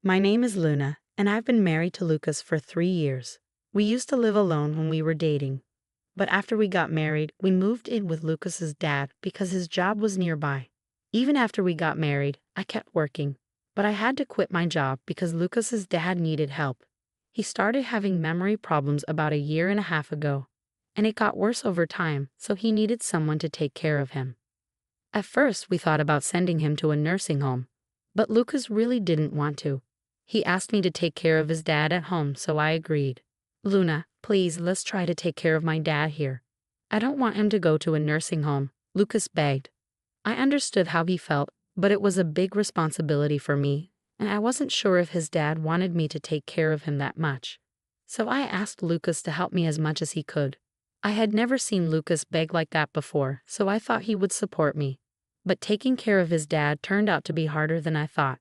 My name is Luna, and I've been married to Lucas for 3 years. We used to live alone when we were dating. But after we got married, we moved in with Lucas's dad because his job was nearby. Even after we got married, I kept working. But I had to quit my job because Lucas's dad needed help. He started having memory problems about a year and a half ago. And it got worse over time, so he needed someone to take care of him. At first, we thought about sending him to a nursing home. But Lucas really didn't want to. He asked me to take care of his dad at home, so I agreed. Luna, please, let's try to take care of my dad here. I don't want him to go to a nursing home, Lucas begged. I understood how he felt, but it was a big responsibility for me, and I wasn't sure if his dad wanted me to take care of him that much. So I asked Lucas to help me as much as he could. I had never seen Lucas beg like that before, so I thought he would support me. But taking care of his dad turned out to be harder than I thought.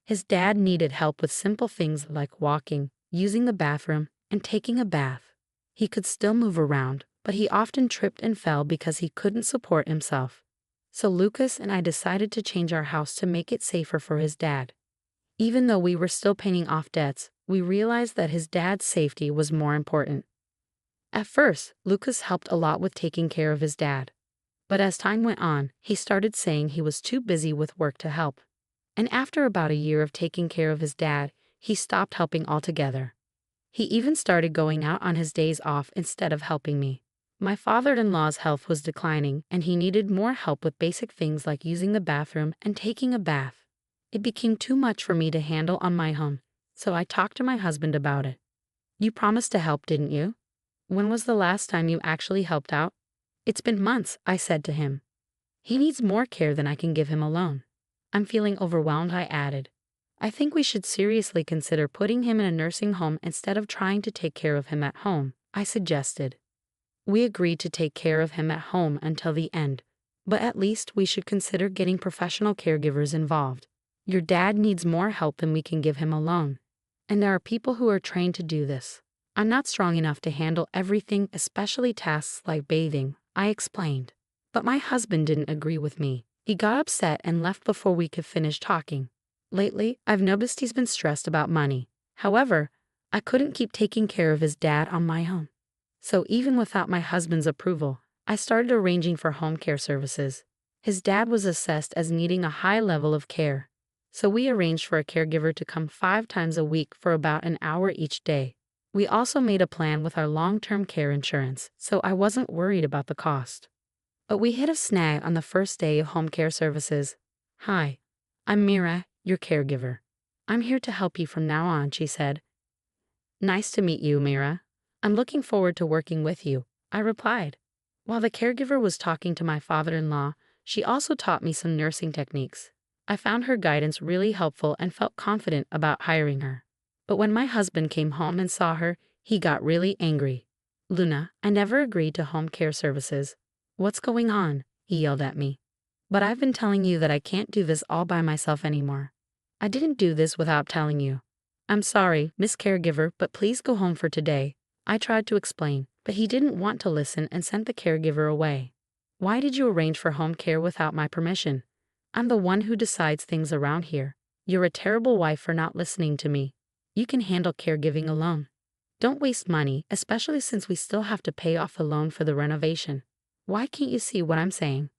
His dad needed help with simple things like walking, using the bathroom, and taking a bath. He could still move around, but he often tripped and fell because he couldn't support himself. So Lucas and I decided to change our house to make it safer for his dad. Even though we were still paying off debts, we realized that his dad's safety was more important. At first, Lucas helped a lot with taking care of his dad. But as time went on, he started saying he was too busy with work to help. And after about a year of taking care of his dad, he stopped helping altogether. He even started going out on his days off instead of helping me. My father-in-law's health was declining, and he needed more help with basic things like using the bathroom and taking a bath. It became too much for me to handle on my own, so I talked to my husband about it. You promised to help, didn't you? When was the last time you actually helped out? It's been months, I said to him. He needs more care than I can give him alone. I'm feeling overwhelmed, I added. I think we should seriously consider putting him in a nursing home instead of trying to take care of him at home, I suggested. We agreed to take care of him at home until the end, but at least we should consider getting professional caregivers involved. Your dad needs more help than we can give him alone, and there are people who are trained to do this. I'm not strong enough to handle everything, especially tasks like bathing, I explained. But my husband didn't agree with me. He got upset and left before we could finish talking. Lately, I've noticed he's been stressed about money. However, I couldn't keep taking care of his dad on my own. So even without my husband's approval, I started arranging for home care services. His dad was assessed as needing a high level of care. So we arranged for a caregiver to come 5 times a week for about an hour each day. We also made a plan with our long-term care insurance, so I wasn't worried about the cost. But we hit a snag on the first day of home care services. Hi, I'm Mira, your caregiver. I'm here to help you from now on, she said. Nice to meet you, Mira. I'm looking forward to working with you, I replied. While the caregiver was talking to my father-in-law, she also taught me some nursing techniques. I found her guidance really helpful and felt confident about hiring her. But when my husband came home and saw her, he got really angry. Luna, I never agreed to home care services. What's going on? He yelled at me. But I've been telling you that I can't do this all by myself anymore. I didn't do this without telling you. I'm sorry, Miss Caregiver, but please go home for today. I tried to explain, but he didn't want to listen and sent the caregiver away. Why did you arrange for home care without my permission? I'm the one who decides things around here. You're a terrible wife for not listening to me. You can handle caregiving alone. Don't waste money, especially since we still have to pay off the loan for the renovation. Why can't you see what I'm saying?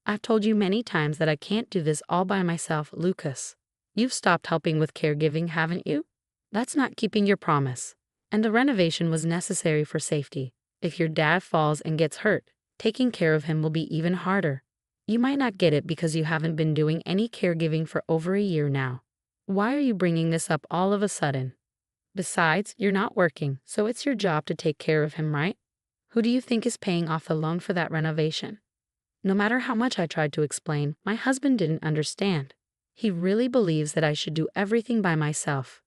I've told you many times that I can't do this all by myself, Lucas. You've stopped helping with caregiving, haven't you? That's not keeping your promise. And the renovation was necessary for safety. If your dad falls and gets hurt, taking care of him will be even harder. You might not get it because you haven't been doing any caregiving for over a year now. Why are you bringing this up all of a sudden? Besides, you're not working, so it's your job to take care of him, right? Who do you think is paying off the loan for that renovation? No matter how much I tried to explain, my husband didn't understand. He really believes that I should do everything by myself.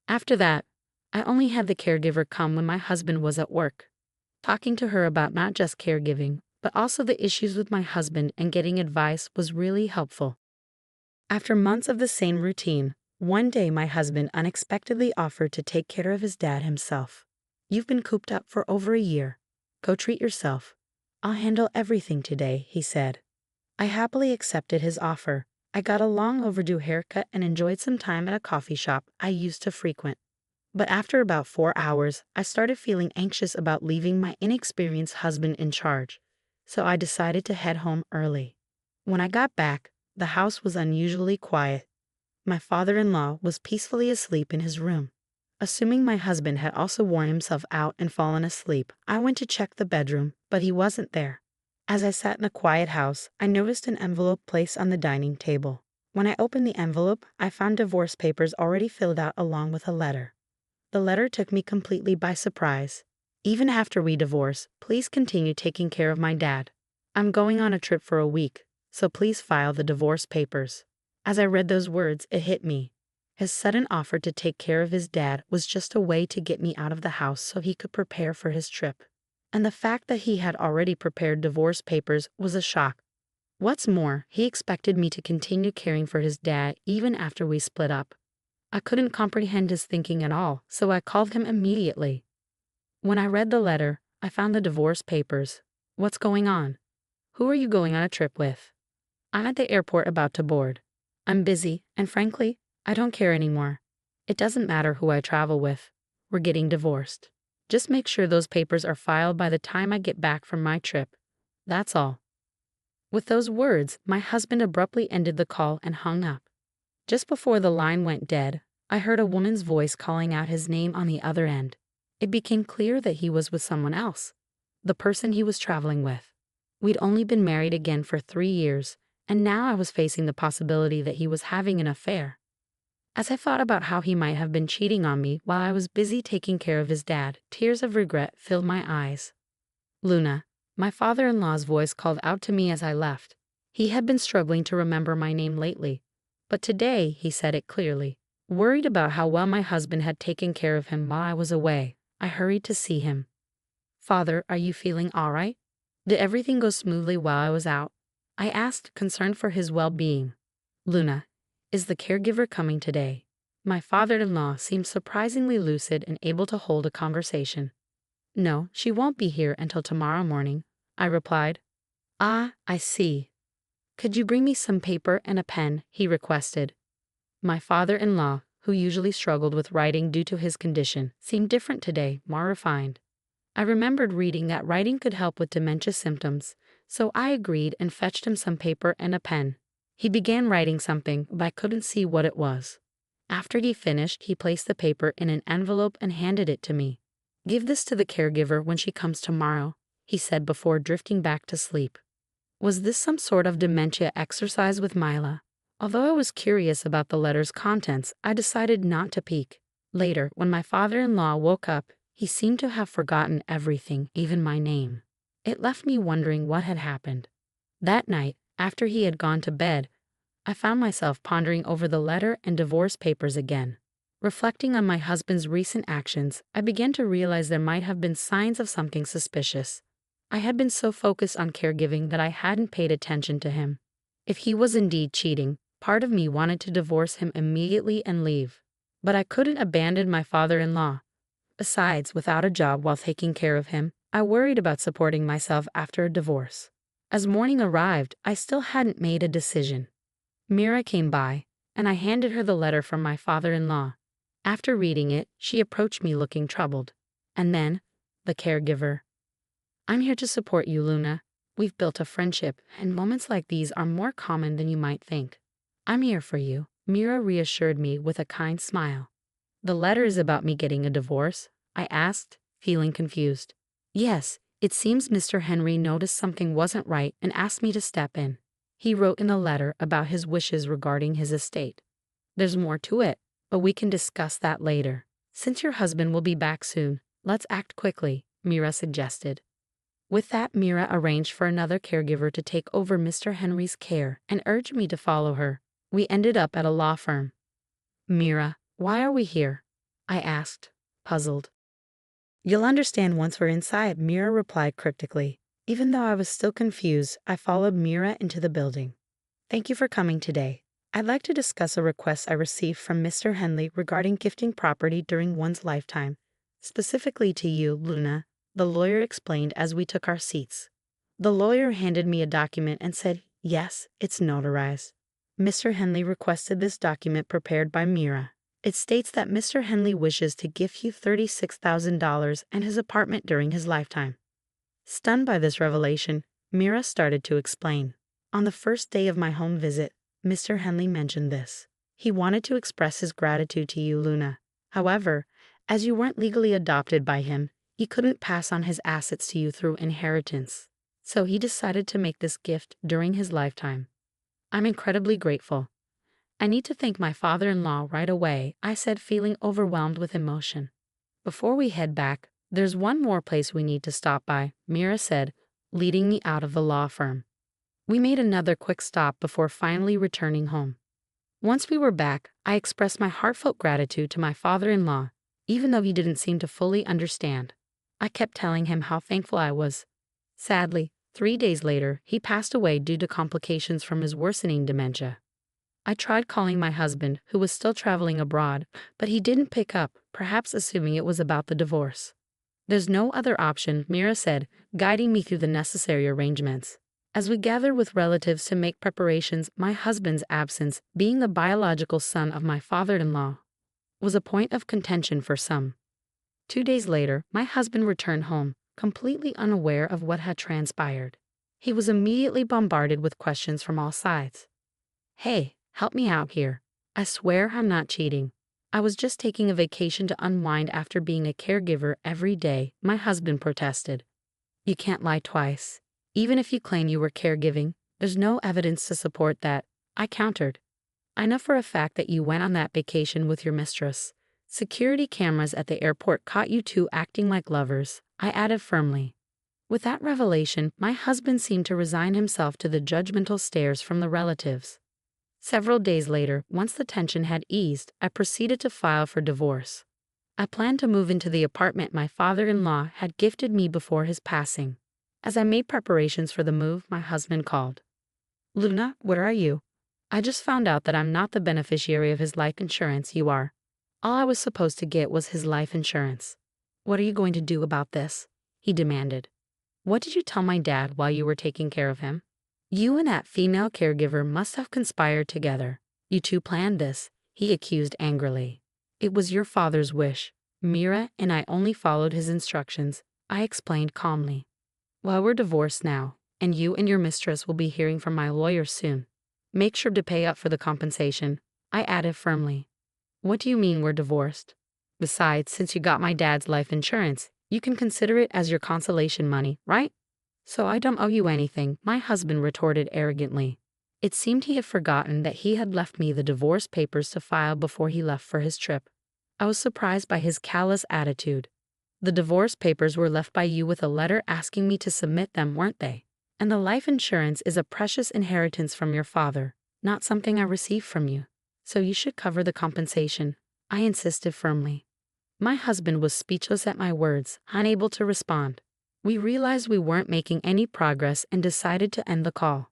After that, I only had the caregiver come when my husband was at work. Talking to her about not just caregiving, but also the issues with my husband and getting advice was really helpful. After months of the same routine, one day my husband unexpectedly offered to take care of his dad himself. You've been cooped up for over a year. Go treat yourself. I'll handle everything today, he said. I happily accepted his offer, I got a long overdue haircut and enjoyed some time at a coffee shop I used to frequent. But after about 4 hours, I started feeling anxious about leaving my inexperienced husband in charge, so I decided to head home early. When I got back, the house was unusually quiet. My father-in-law was peacefully asleep in his room. Assuming my husband had also worn himself out and fallen asleep, I went to check the bedroom, but he wasn't there. As I sat in a quiet house, I noticed an envelope placed on the dining table. When I opened the envelope, I found divorce papers already filled out along with a letter. The letter took me completely by surprise. Even after we divorce, please continue taking care of my dad. I'm going on a trip for a week, so please file the divorce papers. As I read those words, it hit me. His sudden offer to take care of his dad was just a way to get me out of the house so he could prepare for his trip. And the fact that he had already prepared divorce papers was a shock. What's more, he expected me to continue caring for his dad even after we split up. I couldn't comprehend his thinking at all, so I called him immediately. When I read the letter, I found the divorce papers. What's going on? Who are you going on a trip with? I'm at the airport about to board. I'm busy, and frankly, I don't care anymore. It doesn't matter who I travel with. We're getting divorced. Just make sure those papers are filed by the time I get back from my trip. That's all. With those words, my husband abruptly ended the call and hung up. Just before the line went dead, I heard a woman's voice calling out his name on the other end. It became clear that he was with someone else, the person he was traveling with. We'd only been married again for 3 years, and now I was facing the possibility that he was having an affair. As I thought about how he might have been cheating on me while I was busy taking care of his dad, tears of regret filled my eyes. Luna, my father-in-law's voice called out to me as I left. He had been struggling to remember my name lately, but today he said it clearly. Worried about how well my husband had taken care of him while I was away, I hurried to see him. Father, are you feeling all right? Did everything go smoothly while I was out? I asked, concerned for his well-being. Luna, is the caregiver coming today? My father-in-law seemed surprisingly lucid and able to hold a conversation. No, she won't be here until tomorrow morning, I replied. Ah, I see. Could you bring me some paper and a pen? He requested. My father-in-law, who usually struggled with writing due to his condition, seemed different today, more refined. I remembered reading that writing could help with dementia symptoms, so I agreed and fetched him some paper and a pen. He began writing something, but I couldn't see what it was. After he finished, he placed the paper in an envelope and handed it to me. Give this to the caregiver when she comes tomorrow, he said before drifting back to sleep. Was this some sort of dementia exercise with Mila? Although I was curious about the letter's contents, I decided not to peek. Later, when my father-in-law woke up, he seemed to have forgotten everything, even my name. It left me wondering what had happened. That night, after he had gone to bed, I found myself pondering over the letter and divorce papers again. Reflecting on my husband's recent actions, I began to realize there might have been signs of something suspicious. I had been so focused on caregiving that I hadn't paid attention to him. If he was indeed cheating, part of me wanted to divorce him immediately and leave. But I couldn't abandon my father-in-law. Besides, without a job while taking care of him, I worried about supporting myself after a divorce. As morning arrived, I still hadn't made a decision. Mira came by, and I handed her the letter from my father-in-law. After reading it, she approached me looking troubled. And then, the caregiver. I'm here to support you, Luna. We've built a friendship, and moments like these are more common than you might think. I'm here for you, Mira reassured me with a kind smile. The letter is about me getting a divorce? I asked, feeling confused. Yes, it seems Mr. Henry noticed something wasn't right and asked me to step in. He wrote in a letter about his wishes regarding his estate. There's more to it, but we can discuss that later. Since your husband will be back soon, let's act quickly, Mira suggested. With that, Mira arranged for another caregiver to take over Mr. Henry's care and urged me to follow her. We ended up at a law firm. Mira, why are we here? I asked, puzzled. You'll understand once we're inside, Mira replied cryptically. Even though I was still confused, I followed Mira into the building. Thank you for coming today. I'd like to discuss a request I received from Mr. Henley regarding gifting property during one's lifetime. Specifically to you, Luna, the lawyer explained as we took our seats. The lawyer handed me a document and said, yes, it's notarized. Mr. Henley requested this document prepared by Mira. It states that Mr. Henley wishes to gift you $36,000 and his apartment during his lifetime. Stunned by this revelation, Mira started to explain. On the first day of my home visit, Mr. Henley mentioned this. He wanted to express his gratitude to you, Luna. However, as you weren't legally adopted by him, he couldn't pass on his assets to you through inheritance. So he decided to make this gift during his lifetime. I'm incredibly grateful. I need to thank my father-in-law right away, I said, feeling overwhelmed with emotion. Before we head back, there's one more place we need to stop by, Mira said, leading me out of the law firm. We made another quick stop before finally returning home. Once we were back, I expressed my heartfelt gratitude to my father-in-law, even though he didn't seem to fully understand. I kept telling him how thankful I was. Sadly, 3 days later, he passed away due to complications from his worsening dementia. I tried calling my husband, who was still traveling abroad, but he didn't pick up, perhaps assuming it was about the divorce. There's no other option, Mira said, guiding me through the necessary arrangements. As we gathered with relatives to make preparations, my husband's absence, being the biological son of my father-in-law, was a point of contention for some. 2 days later, my husband returned home, completely unaware of what had transpired. He was immediately bombarded with questions from all sides. Hey, help me out here. I swear I'm not cheating. I was just taking a vacation to unwind after being a caregiver every day, my husband protested. You can't lie twice. Even if you claim you were caregiving, there's no evidence to support that, I countered. I know for a fact that you went on that vacation with your mistress. Security cameras at the airport caught you two acting like lovers, I added firmly. With that revelation, my husband seemed to resign himself to the judgmental stares from the relatives. Several days later, once the tension had eased, I proceeded to file for divorce. I planned to move into the apartment my father-in-law had gifted me before his passing. As I made preparations for the move, my husband called. Luna, where are you? I just found out that I'm not the beneficiary of his life insurance, you are. All I was supposed to get was his life insurance. What are you going to do about this? He demanded. What did you tell my dad while you were taking care of him? You and that female caregiver must have conspired together. You two planned this, he accused angrily. It was your father's wish. Mira and I only followed his instructions, I explained calmly. Well, we're divorced now, and you and your mistress will be hearing from my lawyer soon. Make sure to pay up for the compensation, I added firmly. What do you mean we're divorced? Besides, since you got my dad's life insurance, you can consider it as your consolation money, right? So I don't owe you anything, my husband retorted arrogantly. It seemed he had forgotten that he had left me the divorce papers to file before he left for his trip. I was surprised by his callous attitude. The divorce papers were left by you with a letter asking me to submit them, weren't they? And the life insurance is a precious inheritance from your father, not something I received from you. So you should cover the compensation, I insisted firmly. My husband was speechless at my words, unable to respond. We realized we weren't making any progress and decided to end the call.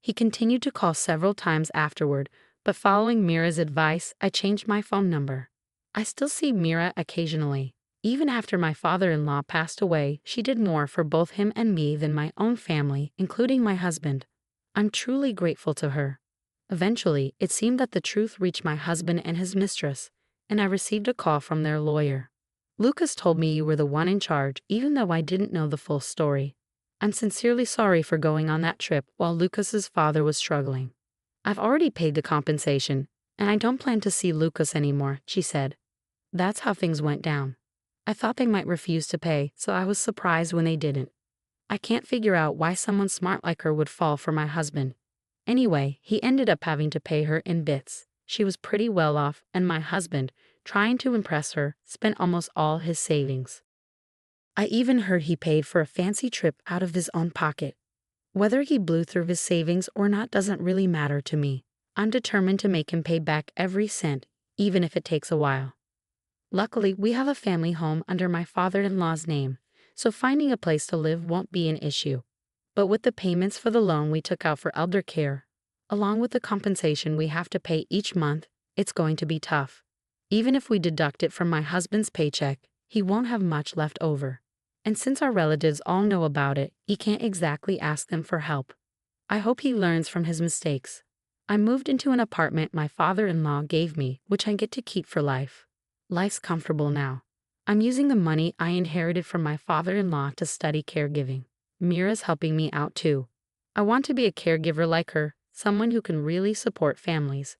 He continued to call several times afterward, but following Mira's advice, I changed my phone number. I still see Mira occasionally. Even after my father-in-law passed away, she did more for both him and me than my own family, including my husband. I'm truly grateful to her. Eventually, it seemed that the truth reached my husband and his mistress, and I received a call from their lawyer. Lucas told me you were the one in charge, even though I didn't know the full story. I'm sincerely sorry for going on that trip while Lucas's father was struggling. I've already paid the compensation, and I don't plan to see Lucas anymore, she said. That's how things went down. I thought they might refuse to pay, so I was surprised when they didn't. I can't figure out why someone smart like her would fall for my husband. Anyway, he ended up having to pay her in bits. She was pretty well off, and my husband, trying to impress her, spent almost all his savings. I even heard he paid for a fancy trip out of his own pocket. Whether he blew through his savings or not doesn't really matter to me. I'm determined to make him pay back every cent, even if it takes a while. Luckily, we have a family home under my father-in-law's name, so finding a place to live won't be an issue. But with the payments for the loan we took out for elder care, along with the compensation we have to pay each month, it's going to be tough. Even if we deduct it from my husband's paycheck, he won't have much left over. And since our relatives all know about it, he can't exactly ask them for help. I hope he learns from his mistakes. I moved into an apartment my father-in-law gave me, which I get to keep for life. Life's comfortable now. I'm using the money I inherited from my father-in-law to study caregiving. Mira's helping me out too. I want to be a caregiver like her, someone who can really support families.